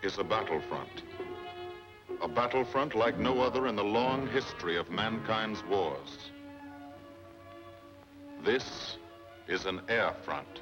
is a battlefront. A battlefront like no other in the long history of mankind's wars. This is an air front.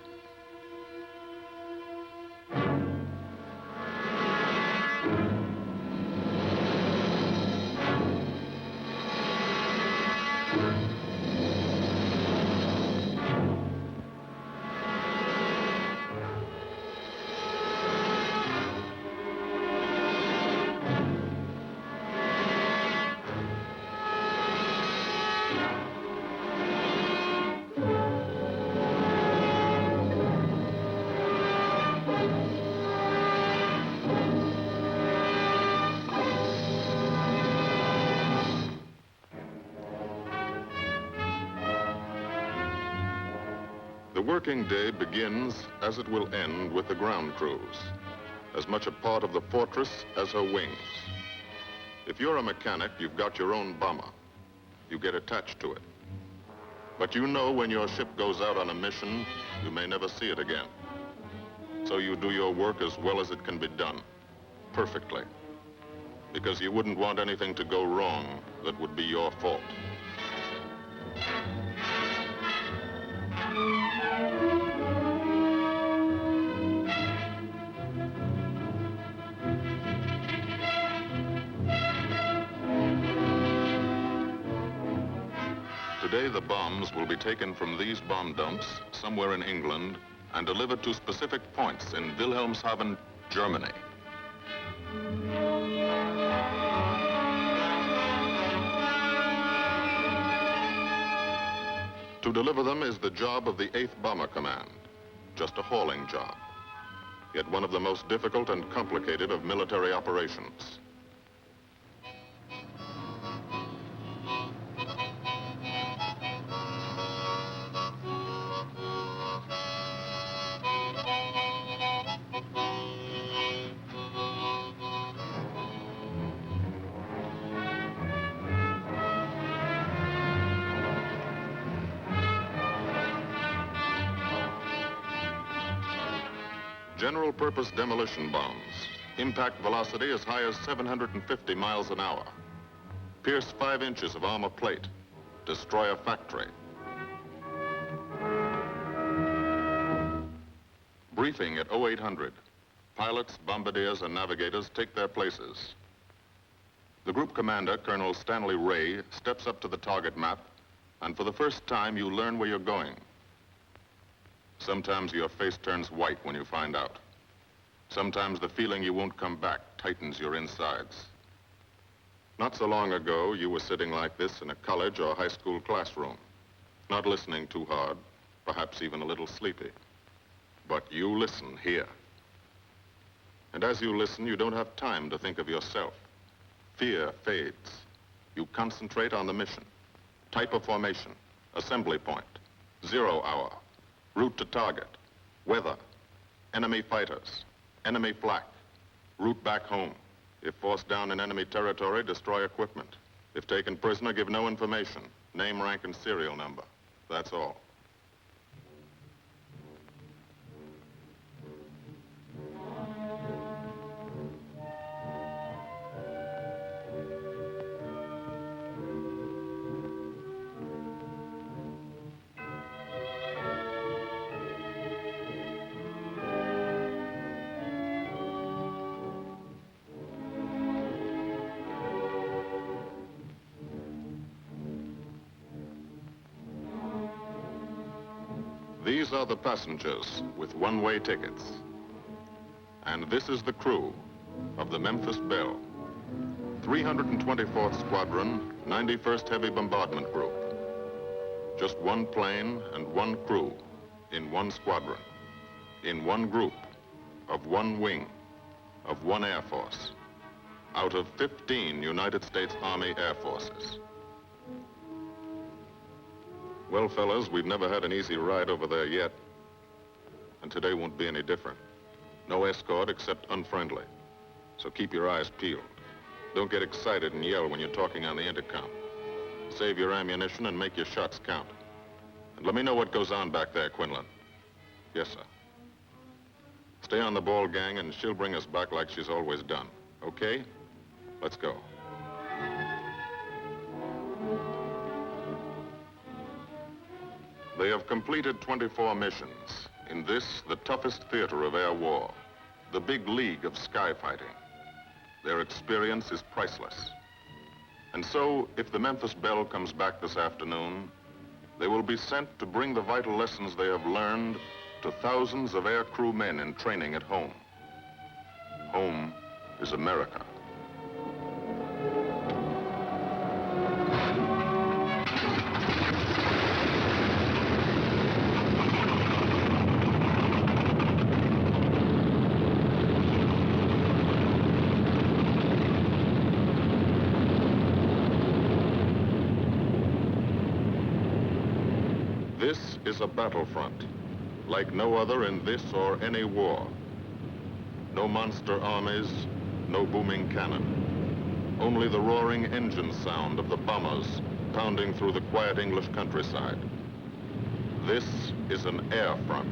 The working day begins, as it will end, with the ground crews, as much a part of the fortress as her wings. If you're a mechanic, you've got your own bomber. You get attached to it. But you know when your ship goes out on a mission, you may never see it again. So you do your work as well as it can be done, perfectly. Because you wouldn't want anything to go wrong that would be your fault. Today, the bombs will be taken from these bomb dumps somewhere in England and delivered to specific points in Wilhelmshaven, Germany. To deliver them is the job of the 8th Bomber Command, just a hauling job, yet one of the most difficult and complicated of military operations. General-purpose demolition bombs, impact velocity as high as 750 miles an hour, pierce 5 inches of armor plate, destroy a factory. Briefing at 0800. Pilots, bombardiers, and navigators take their places. The group commander, Colonel Stanley Wray, steps up to the target map, and for the first time, you learn where you're going. Sometimes your face turns white when you find out. Sometimes the feeling you won't come back tightens your insides. Not so long ago, you were sitting like this in a college or high school classroom, not listening too hard, perhaps even a little sleepy. But you listen here. And as you listen, you don't have time to think of yourself. Fear fades. You concentrate on the mission, type of formation, assembly point, 0 hour, route to target, weather, enemy fighters, enemy flak, route back home. If forced down in enemy territory, destroy equipment. If taken prisoner, give no information, name, rank, and serial number. That's all. These are the passengers with one-way tickets. And this is the crew of the Memphis Belle, 324th Squadron, 91st Heavy Bombardment Group. Just one plane and one crew in one squadron, in one group, of one wing, of one Air Force, out of 15 United States Army Air Forces. Well, fellas, we've never had an easy ride over there yet. And today won't be any different. No escort except unfriendly. So keep your eyes peeled. Don't get excited and yell when you're talking on the intercom. Save your ammunition and make your shots count. And let me know what goes on back there, Quinlan. Yes, sir. Stay on the ball, gang, and she'll bring us back like she's always done. Okay? Let's go. They have completed 24 missions. In this, the toughest theater of air war, the big league of sky fighting. Their experience is priceless. And so, if the Memphis Belle comes back this afternoon, they will be sent to bring the vital lessons they have learned to thousands of air crew men in training at home. Home is America. This is a battlefront, like no other in this or any war. No monster armies, no booming cannon. Only the roaring engine sound of the bombers pounding through the quiet English countryside. This is an air front.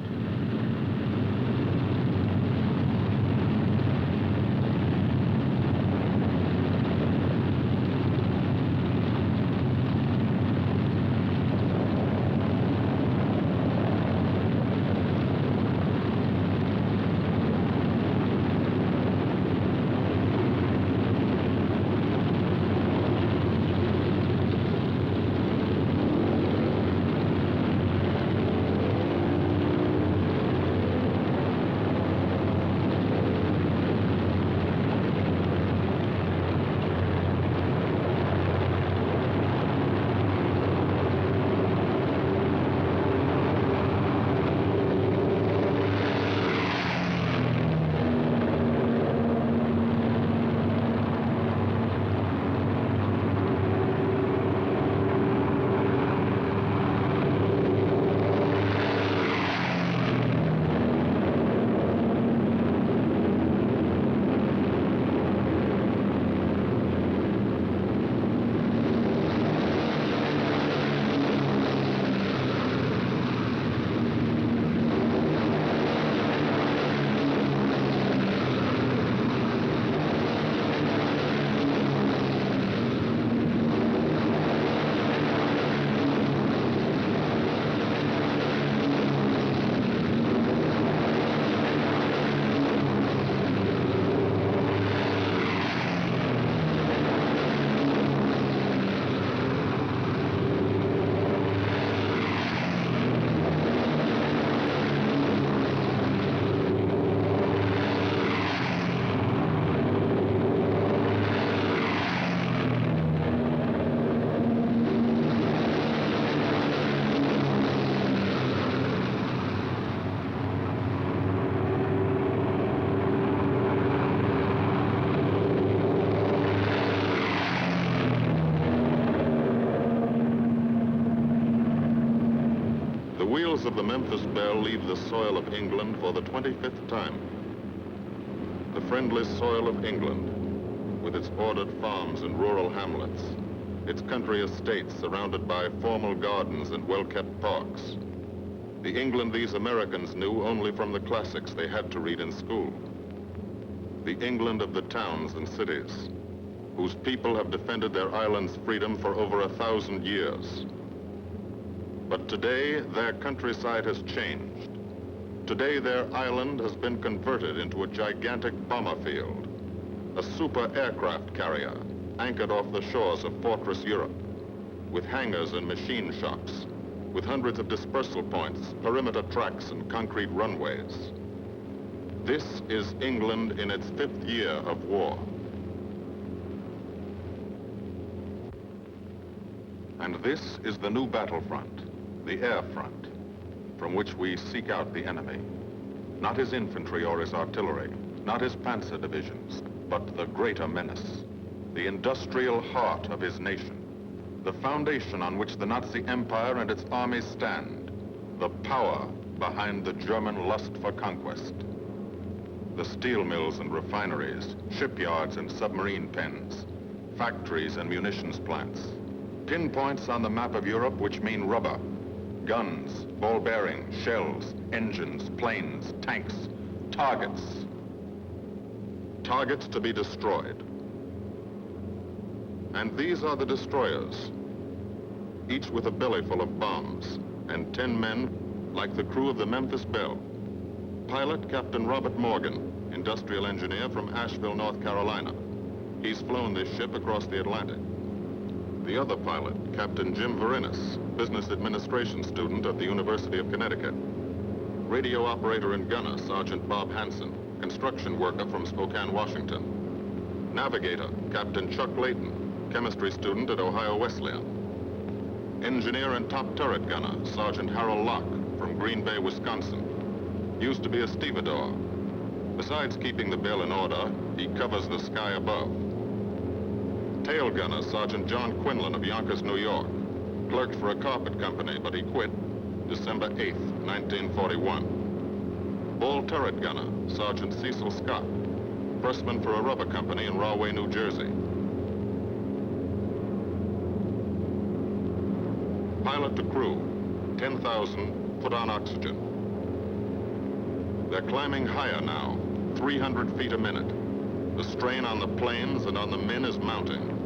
The wheels of the Memphis Belle leave the soil of England for the 25th time. The friendly soil of England, with its ordered farms and rural hamlets, its country estates surrounded by formal gardens and well-kept parks. The England these Americans knew only from the classics they had to read in school. The England of the towns and cities, whose people have defended their island's freedom for over 1,000 years. But today, their countryside has changed. Today, their island has been converted into a gigantic bomber field, a super aircraft carrier anchored off the shores of Fortress Europe, with hangars and machine shops, with hundreds of dispersal points, perimeter tracks, and concrete runways. This is England in its 5th year of war. And this is the new battlefront, the air front, from which we seek out the enemy. Not his infantry or his artillery, not his panzer divisions, but the greater menace, the industrial heart of his nation, the foundation on which the Nazi Empire and its armies stand, the power behind the German lust for conquest. The steel mills and refineries, shipyards and submarine pens, factories and munitions plants, pinpoints on the map of Europe which mean rubber, guns, ball bearings, shells, engines, planes, tanks, targets. Targets to be destroyed. And these are the destroyers, each with a belly full of bombs, and 10 men like the crew of the Memphis Belle. Pilot Captain Robert Morgan, industrial engineer from Asheville, North Carolina. He's flown this ship across the Atlantic. The other pilot, Captain Jim Verinis, business administration student at the University of Connecticut. Radio operator and gunner, Sergeant Bob Hanson, construction worker from Spokane, Washington. Navigator, Captain Chuck Layton, chemistry student at Ohio Wesleyan. Engineer and top turret gunner, Sergeant Harold Locke from Green Bay, Wisconsin. Used to be a stevedore. Besides keeping the Belle in order, he covers the sky above. Tail gunner, Sergeant John Quinlan of Yonkers, New York. Clerked for a carpet company, but he quit December 8th, 1941. Bull turret gunner, Sergeant Cecil Scott. Firstman for a rubber company in Rahway, New Jersey. Pilot to crew, 10,000, put on oxygen. They're climbing higher now, 300 feet a minute. The strain on the planes and on the men is mounting.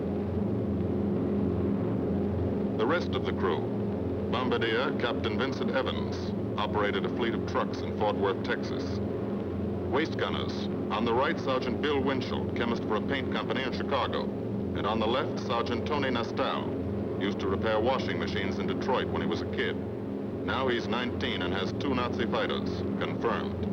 The rest of the crew, bombardier Captain Vincent Evans, operated a fleet of trucks in Fort Worth, Texas. Waist gunners, on the right, Sergeant Bill Winchell, chemist for a paint company in Chicago. And on the left, Sergeant Tony Nastal, used to repair washing machines in Detroit when he was a kid. Now he's 19 and has 2 Nazi fighters, confirmed.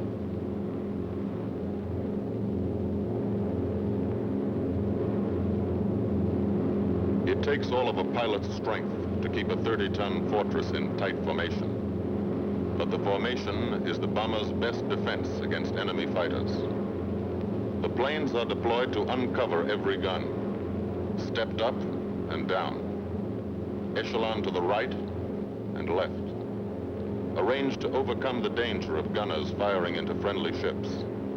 It takes all of a pilot's strength to keep a 30-ton fortress in tight formation. But the formation is the bomber's best defense against enemy fighters. The planes are deployed to uncover every gun, stepped up and down, echelon to the right and left, arranged to overcome the danger of gunners firing into friendly ships,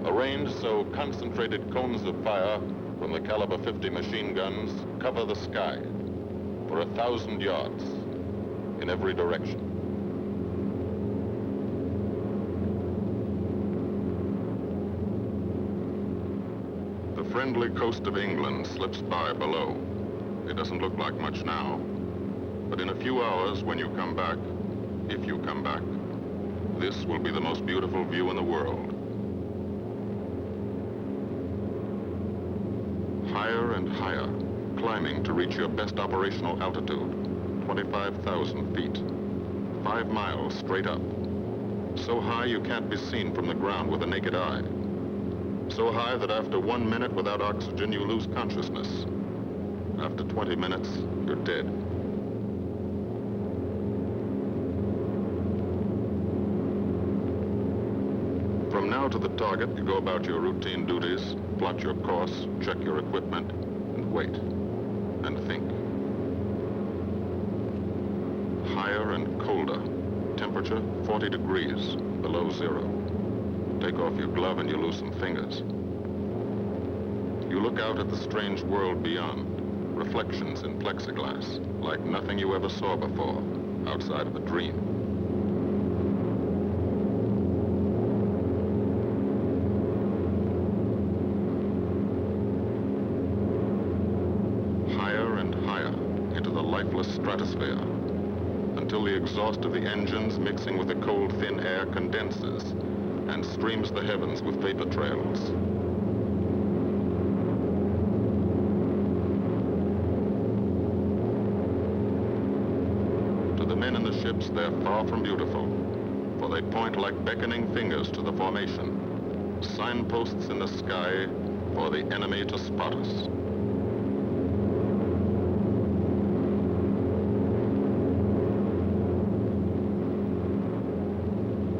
arranged so concentrated cones of fire from the caliber 50 machine guns cover the sky for 1,000 yards in every direction. The friendly coast of England slips by below. It doesn't look like much now, but in a few hours when you come back, if you come back, this will be the most beautiful view in the world. Higher and higher, climbing to reach your best operational altitude, 25,000 feet, 5 miles straight up. So high you can't be seen from the ground with the naked eye. So high that after 1 minute without oxygen, you lose consciousness. After 20 minutes, you're dead. From now to the target, you go about your routine duties, plot your course, check your equipment, and wait, and think. Higher and colder. Temperature, 40 degrees, below zero. Take off your glove and you lose some fingers. You look out at the strange world beyond, reflections in plexiglass, like nothing you ever saw before, outside of a dream. Lifeless stratosphere, until the exhaust of the engines mixing with the cold, thin air condenses and streams the heavens with vapor trails. To the men in the ships, they're far from beautiful, for they point like beckoning fingers to the formation, signposts in the sky for the enemy to spot us.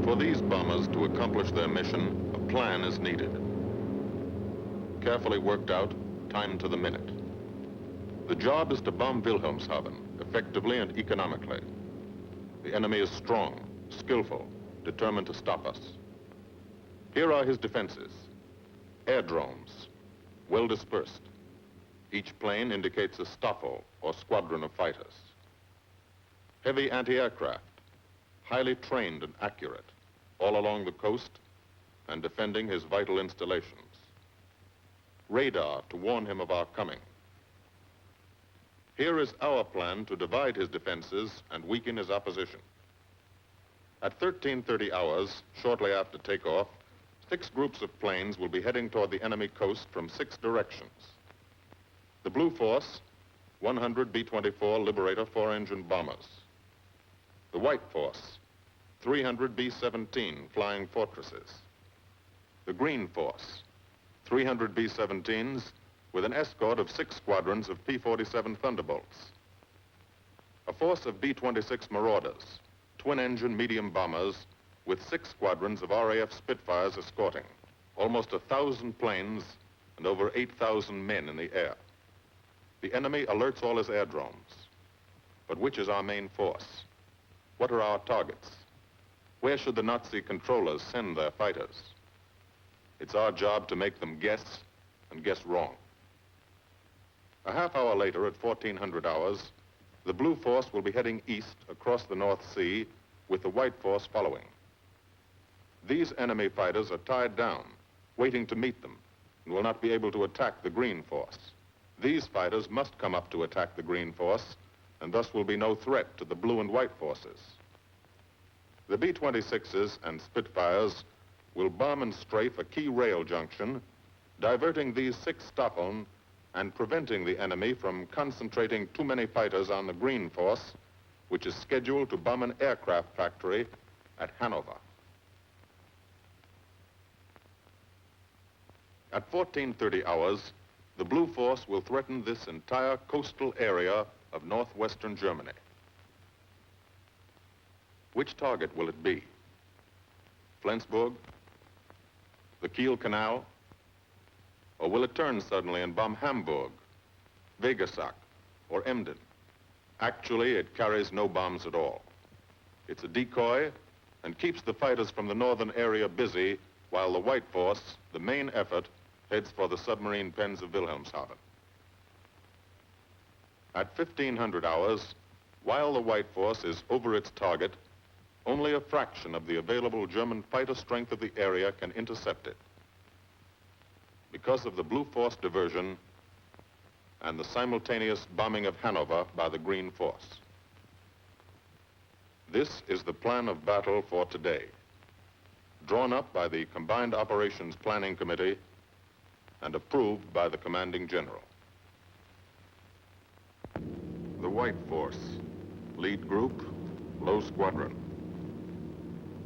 For these bombers to accomplish their mission, a plan is needed. Carefully worked out, timed to the minute. The job is to bomb Wilhelmshaven effectively and economically. The enemy is strong, skillful, determined to stop us. Here are his defenses. Airdromes, well dispersed. Each plane indicates a Stoffel or squadron of fighters. Heavy anti-aircraft, highly trained and accurate, all along the coast and defending his vital installations. Radar to warn him of our coming. Here is our plan to divide his defenses and weaken his opposition. At 13:30 hours, shortly after takeoff, 6 groups of planes will be heading toward the enemy coast from 6 directions. The Blue Force, 100 B-24 Liberator 4-engine bombers. The White Force, 300 B-17 Flying Fortresses. The Green Force, 300 B-17s with an escort of 6 squadrons of P-47 Thunderbolts. A force of B-26 Marauders, twin-engine medium bombers with 6 squadrons of RAF Spitfires escorting. Almost 1,000 planes and over 8,000 men in the air. The enemy alerts all his aerodromes. But which is our main force? What are our targets? Where should the Nazi controllers send their fighters? It's our job to make them guess and guess wrong. A half hour later, at 1400 hours, the Blue Force will be heading east across the North Sea with the White Force following. These enemy fighters are tied down, waiting to meet them, and will not be able to attack the Green Force. These fighters must come up to attack the Green Force, and thus will be no threat to the Blue and White Forces. The B-26s and Spitfires will bomb and strafe a key rail junction, diverting these 6 Staffeln and preventing the enemy from concentrating too many fighters on the Green Force, which is scheduled to bomb an aircraft factory at Hanover. At 14:30 hours, the Blue Force will threaten this entire coastal area of northwestern Germany. Which target will it be? Flensburg? The Kiel Canal? Or will it turn suddenly and bomb Hamburg, Wegesack, or Emden? Actually, it carries no bombs at all. It's a decoy and keeps the fighters from the northern area busy while the White Force, the main effort, heads for the submarine pens of Wilhelmshaven. At 1500 hours, while the White Force is over its target, only a fraction of the available German fighter strength of the area can intercept it. Because of the Blue Force diversion and the simultaneous bombing of Hanover by the Green Force. This is the plan of battle for today, drawn up by the Combined Operations Planning Committee and approved by the Commanding General. The White Force, lead group, low squadron.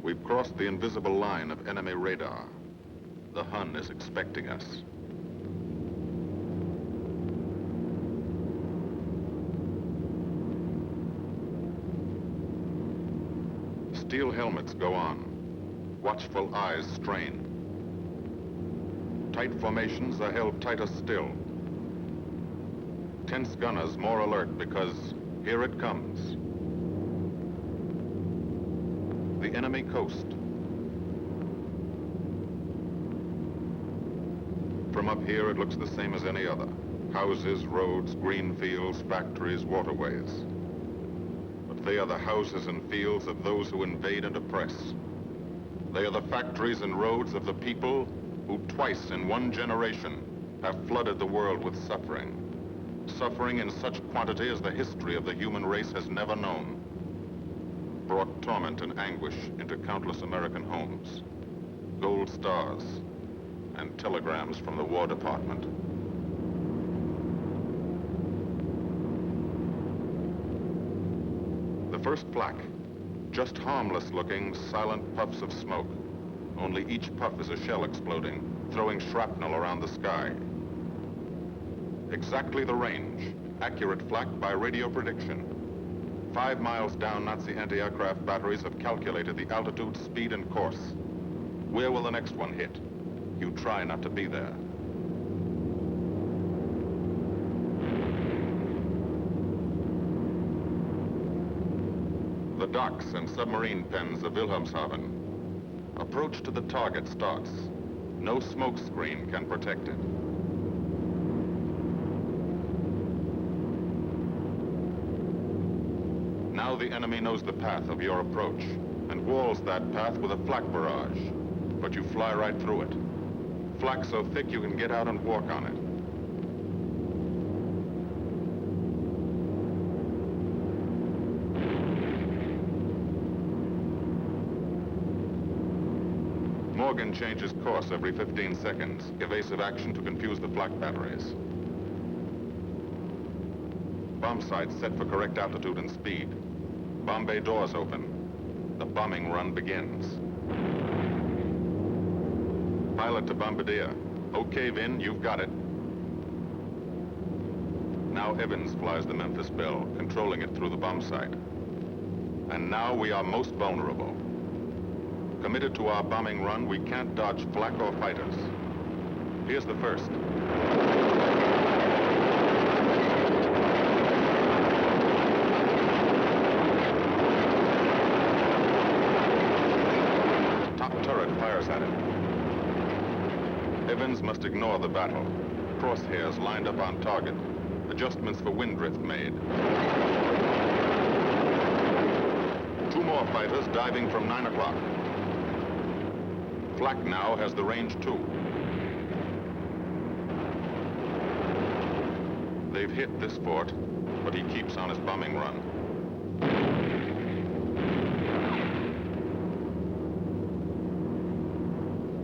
We've crossed the invisible line of enemy radar. The Hun is expecting us. Steel helmets go on. Watchful eyes strain. Tight formations are held tighter still. Tense gunners more alert because here it comes. The enemy coast. From up here, it looks the same as any other. Houses, roads, green fields, factories, waterways. But they are the houses and fields of those who invade and oppress. They are the factories and roads of the people who twice in one generation have flooded the world with suffering. Suffering in such quantity as the history of the human race has never known. Brought torment and anguish into countless American homes. Gold stars and telegrams from the War Department. The first flak, just harmless looking, silent puffs of smoke. Only each puff is a shell exploding, throwing shrapnel around the sky. Exactly the range, accurate flak by radio prediction. 5 miles down, Nazi anti-aircraft batteries have calculated the altitude, speed, and course. Where will the next one hit? You try not to be there. The docks and submarine pens of Wilhelmshaven. Approach to the target starts. No smoke screen can protect it. Now the enemy knows the path of your approach and walls that path with a flak barrage. but you fly right through it. Flak so thick you can get out and walk on it. Morgan changes course every 15 seconds. Evasive action to confuse the flak batteries. Bomb sights set for correct altitude and speed. Bomb bay doors open. The bombing run begins. Pilot to bombardier. Okay, Vin, you've got it. Now Evans flies the Memphis Belle, controlling it through the bomb sight. And now we are most vulnerable. Committed to our bombing run, we can't dodge flak or fighters. Here's the first. Top turret fires at it. Evans must ignore the battle. Crosshairs lined up on target. Adjustments for wind drift made. 2 more fighters diving from 9 o'clock. Flak now has the range too. They've hit this fort, but he keeps on his bombing run.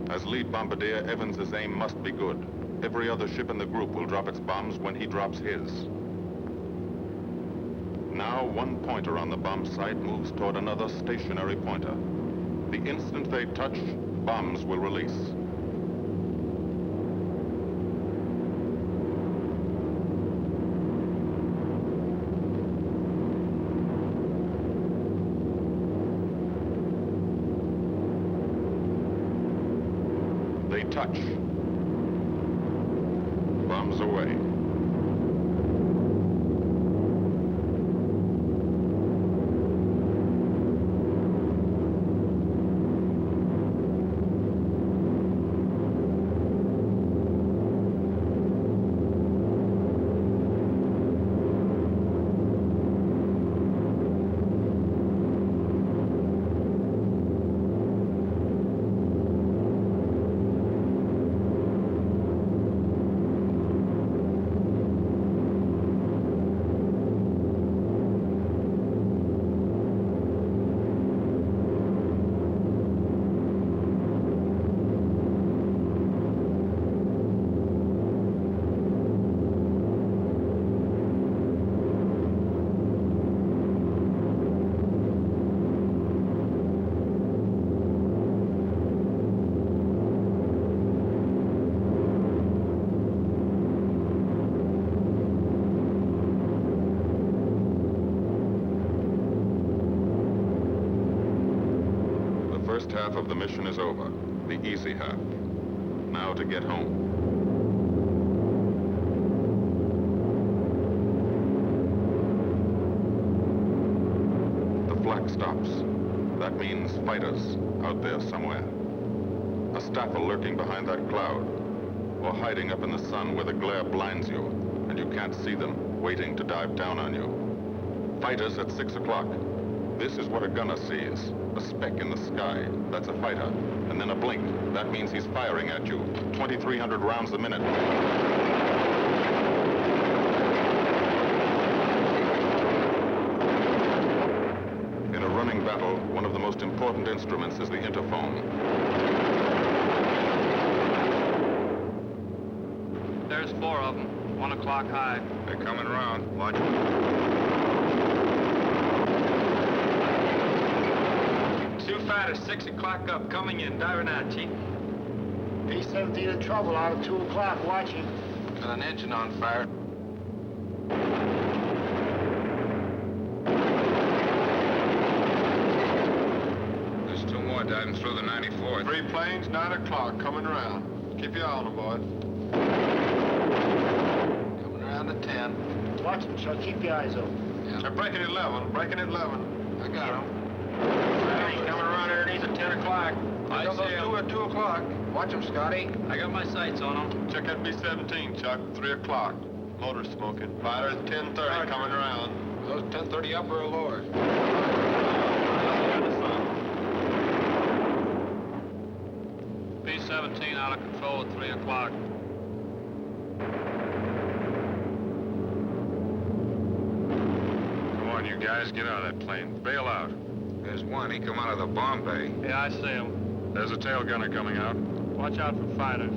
As lead bombardier, Evans's aim must be good. Every other ship in the group will drop its bombs when he drops his. Now, one pointer on the bomb site moves toward another stationary pointer. The instant they touch, bombs will release. They touch. Bombs away. First half of the mission is over, the easy half. Now to get home. The flak stops. That means fighters out there somewhere. A staffer lurking behind that cloud, or hiding up in the sun where the glare blinds you, and you can't see them, waiting to dive down on you. Fighters at 6 o'clock. This is what a gunner sees. A speck in the sky, that's a fighter. And then a blink, that means he's firing at you. 2,300 rounds a minute. In a running battle, one of the most important instruments is the interphone. There's 4 of them, 1 o'clock high. They're coming around. Watch them. 2 fighters, 6 o'clock up, coming in, diving out, Chief. B-17 in trouble out at 2 o'clock, watching. Got an engine on fire. There's 2 more diving through the 94th. 3 planes, 9 o'clock, coming around. Keep your eye on them, boys. Coming around at 10. Watch them, Chuck. Keep your eyes open. Yeah. They're breaking at 11, breaking at 11. I got them. Coming around underneath at 10 o'clock. I Those see 'em. 2 at 2 o'clock. Watch them, Scotty. I got my sights on them. Check that B-17, Chuck. 3 o'clock. Motor smoking. Fighters 10:30 coming around. Those 10:30 upper or lower? B-17 out of control at 3 o'clock. Come on, you guys, get out of that plane. Bail out. There's one. He come out of the bomb bay. Yeah, I see him. There's a tail gunner coming out. Watch out for fighters.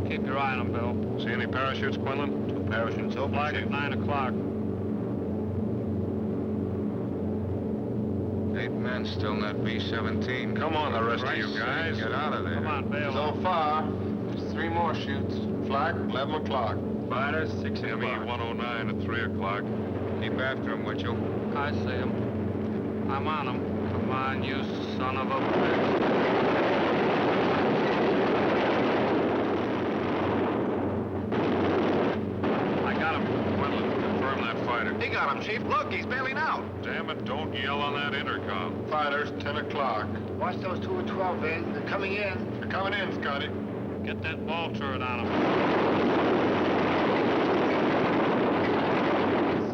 Keep your eye on them, Bill. See any parachutes, Quinlan? 2 parachutes open, Flag Chief. at 9 o'clock. 8 men still in that B-17. Come on, the rest of you guys. Get out of there. Come on, bail So out. far, there's 3 more shoots. Flag, 11 o'clock. Fighters, 6 o'clock. ME-109 at 3 o'clock. Keep after him, Mitchell. I see him. I'm on him. Come on, you son of a bitch. I got him. Quinlan, confirm that fighter. He got him, Chief. Look, he's bailing out. Damn it, don't yell on that intercom. Fighters, 10 o'clock. Watch those 2 at 12, Vin. They're coming in. They're coming in, Scotty. Get that ball turret on him.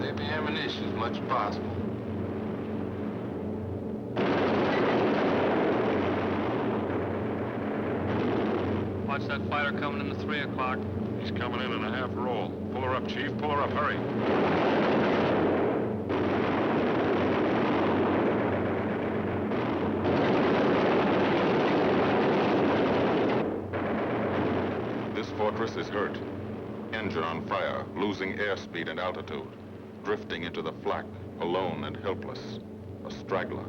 Save the ammunition as much as possible. Watch that fighter coming in at 3 o'clock. He's coming in a half roll. Pull her up, Chief. Pull her up. Hurry. This fortress is hurt. Engine on fire, losing airspeed and altitude. Drifting into the flak, alone and helpless. A straggler.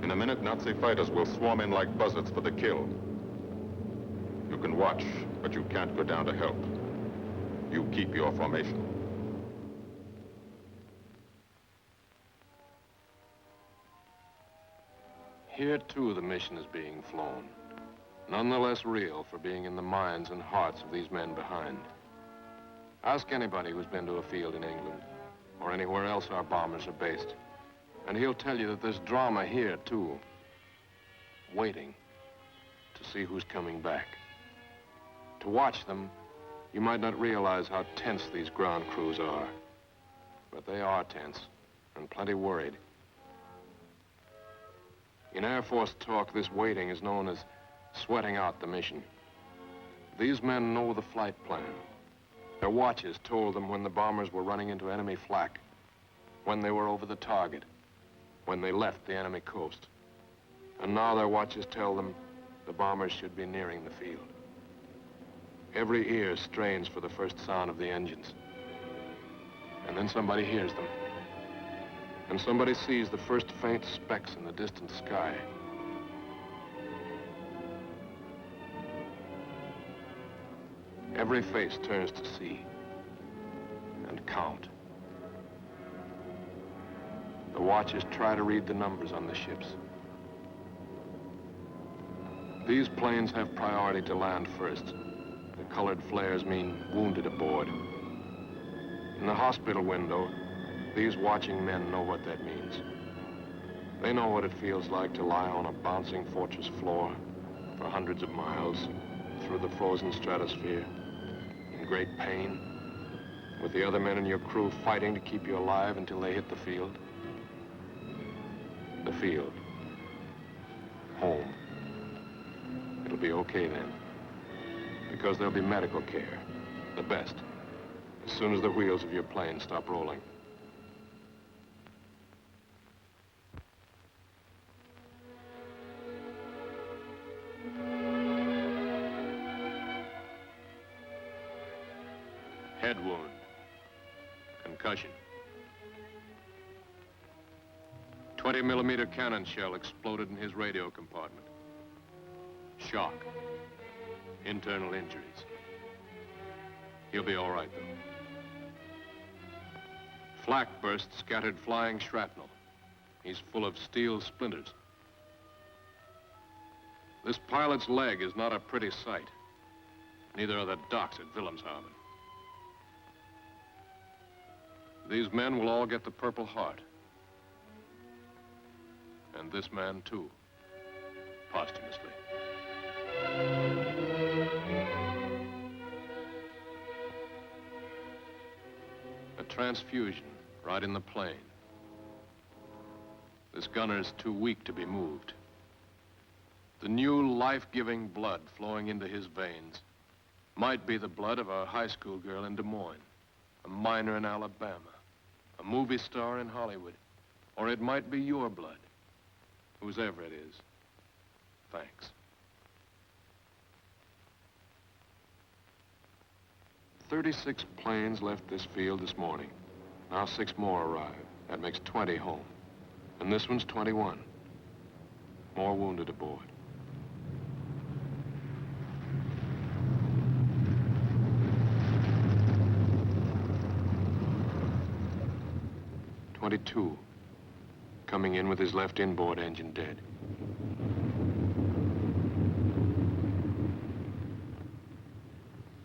In a minute, Nazi fighters will swarm in like buzzards for the kill. You can watch, but you can't go down to help. You keep your formation. Here, too, the mission is being flown. None the less real for being in the minds and hearts of these men behind. Ask anybody who's been to a field in England, or anywhere else our bombers are based, and he'll tell you that there's drama here, too. Waiting to see who's coming back. To watch them, you might not realize how tense these ground crews are. But they are tense, and plenty worried. In Air Force talk, this waiting is known as sweating out the mission. These men know the flight plan. Their watches told them when the bombers were running into enemy flak, when they were over the target, when they left the enemy coast. And now their watches tell them the bombers should be nearing the field. Every ear strains for the first sound of the engines. And then somebody hears them. And somebody sees the first faint specks in the distant sky. Every face turns to see and count. The watchers try to read the numbers on the ships. These planes have priority to land first. The colored flares mean wounded aboard. In the hospital window, these watching men know what that means. They know what it feels like to lie on a bouncing fortress floor for hundreds of miles through the frozen stratosphere, in great pain, with the other men in your crew fighting to keep you alive until they hit the field. The field. Home. It'll be okay then, because there'll be medical care, the best, as soon as the wheels of your plane stop rolling. Head wound. Concussion. 20mm cannon shell exploded in his radio compartment. Shock. Internal injuries. He'll be all right, though. Flak burst scattered flying shrapnel. He's full of steel splinters. This pilot's leg is not a pretty sight. Neither are the docks at Wilhelmshaven. These men will all get the Purple Heart. And this man, too, posthumously. A transfusion right in the plane. This gunner's too weak to be moved. The new life-giving blood flowing into his veins might be the blood of a high school girl in Des Moines, a miner in Alabama, a movie star in Hollywood, or it might be your blood. Whose ever it is, thanks. 36 planes left this field this morning. Now 6 more arrive. That makes 20 home. And this one's 21. More wounded aboard. .22, coming in with his left inboard engine dead.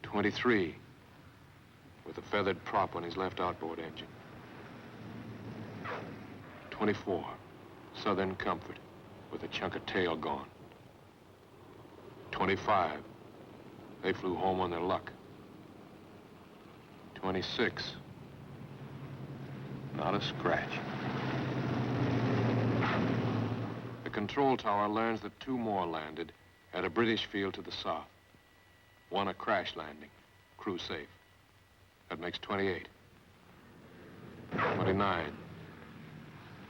.23, with a feathered prop on his left outboard engine. .24, Southern Comfort, with a chunk of tail gone. .25, they flew home on their luck. .26, not a scratch. The control tower learns that 2 more landed at a British field to the south. 1 a crash landing, crew safe. That makes 28. 29.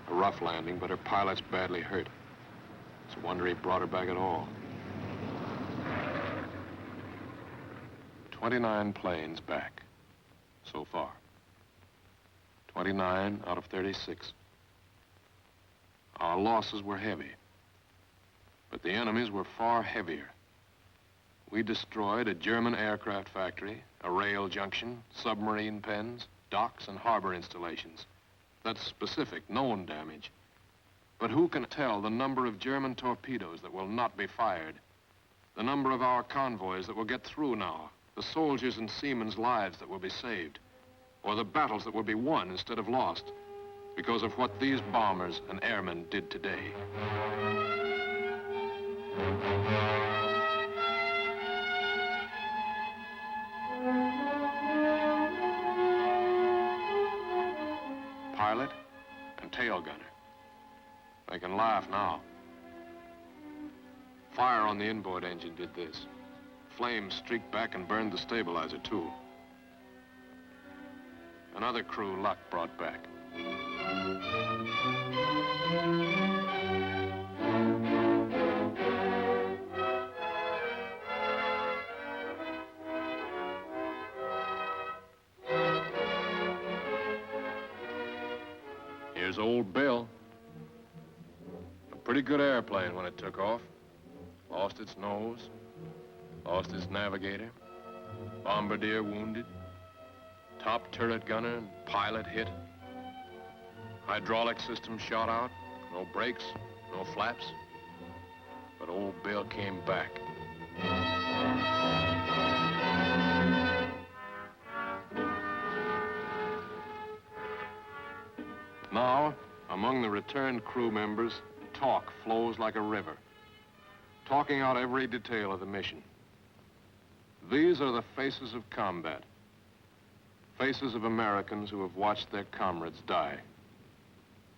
A rough landing, but her pilot's badly hurt. It's a wonder he brought her back at all. 29 planes back, so far. 29 out of 36. Our losses were heavy, but the enemy's were far heavier. We destroyed a German aircraft factory, a rail junction, submarine pens, docks, and harbor installations. That's specific, known damage. But who can tell the number of German torpedoes that will not be fired? The number of our convoys that will get through now? The soldiers' and seamen's lives that will be saved? Or the battles that will be won instead of lost because of what these bombers and airmen did today? Pilot and tail gunner. They can laugh now. Fire on the inboard engine did this. Flames streaked back and burned the stabilizer, too. Another crew luck brought back. Here's old Bill. A pretty good airplane when it took off. Lost its nose, lost its navigator, bombardier wounded, top turret gunner and pilot hit. Hydraulic system shot out, no brakes, no flaps. But old Bill came back. Now, among the returned crew members, talk flows like a river, talking out every detail of the mission. These are the faces of combat, faces of Americans who have watched their comrades die,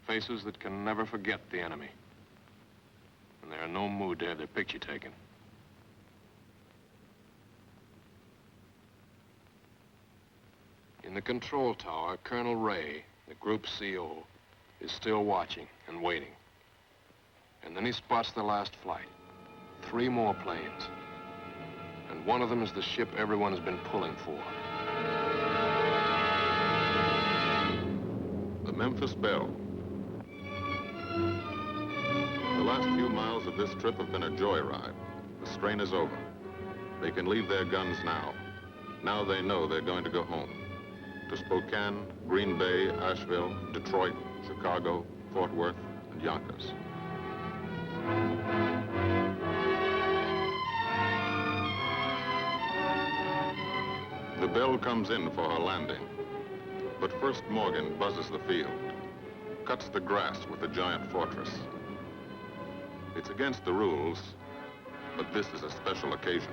faces that can never forget the enemy, and they're in no mood to have their picture taken. In the control tower, Colonel Wray, the group CO, is still watching and waiting. And then he spots the last flight. 3 more planes. And one of them is the ship everyone has been pulling for. The Memphis Belle. The last few miles of this trip have been a joyride. The strain is over. They can leave their guns now. Now they know they're going to go home. To Spokane, Green Bay, Asheville, Detroit, Chicago, Fort Worth, and Yonkers. The Belle comes in for her landing. But first Morgan buzzes the field, cuts the grass with the giant fortress. It's against the rules, but this is a special occasion.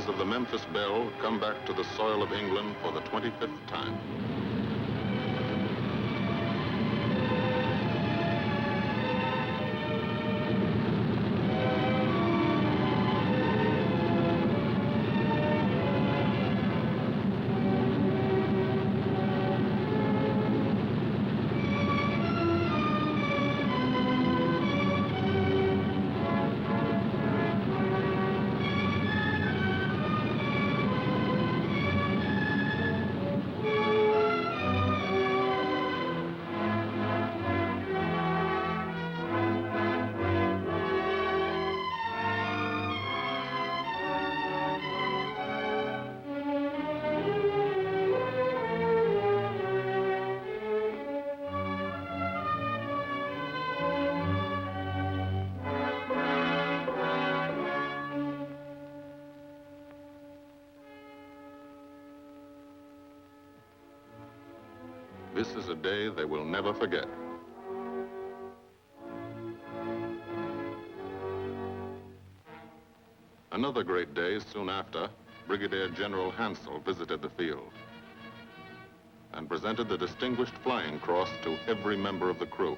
guns of the Memphis Belle come back to the soil of England for the 25th time. This is a day they will never forget. Another great day soon after, Brigadier General Hanson visited the field and presented the Distinguished Flying Cross to every member of the crew.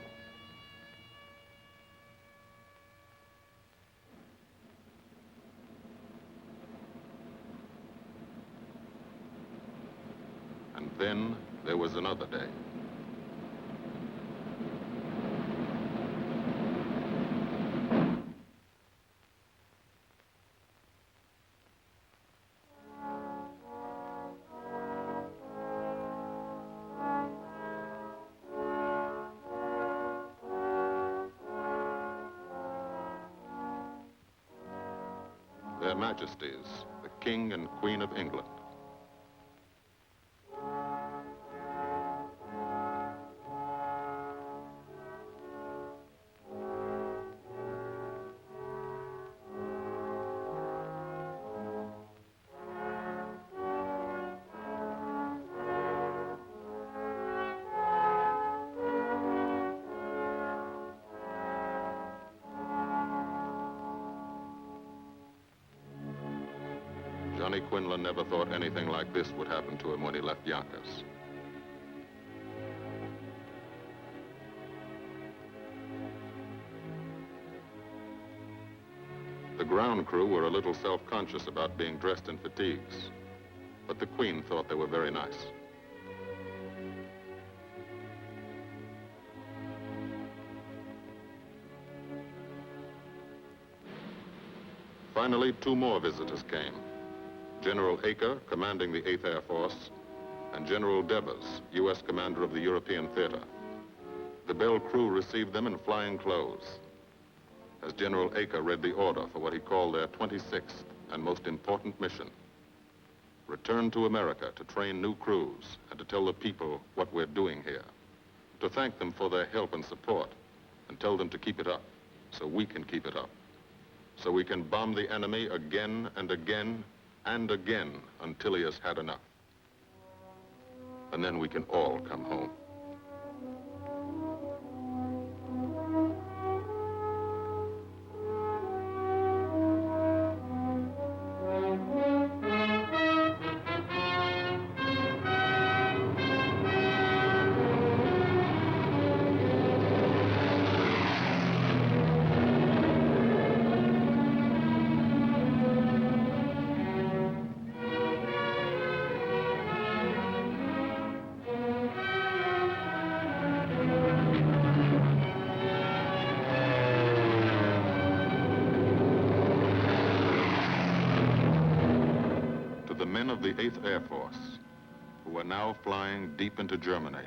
And then there was another day. Their Majesties, the King and Queen of England. Johnny Quinlan never thought anything like this would happen to him when he left Yonkers. The ground crew were a little self-conscious about being dressed in fatigues, but the Queen thought they were very nice. Finally, two more visitors came. General Acre, commanding the 8th Air Force, and General Devers, U.S. commander of the European Theater. The Belle crew received them in flying clothes, as General Acre read the order for what he called their 26th and most important mission. Return to America to train new crews and to tell the people what we're doing here. To thank them for their help and support and tell them to keep it up so we can keep it up. So we can bomb the enemy again and again and again until he has had enough. And then we can all come home. Men of the 8th Air Force, who are now flying deep into Germany,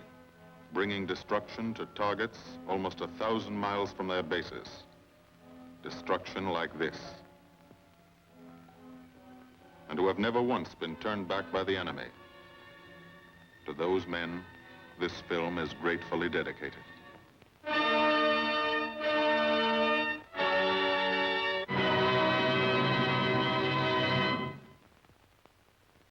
bringing destruction to targets almost 1,000 miles from their bases. Destruction like this. And who have never once been turned back by the enemy. To those men, this film is gratefully dedicated.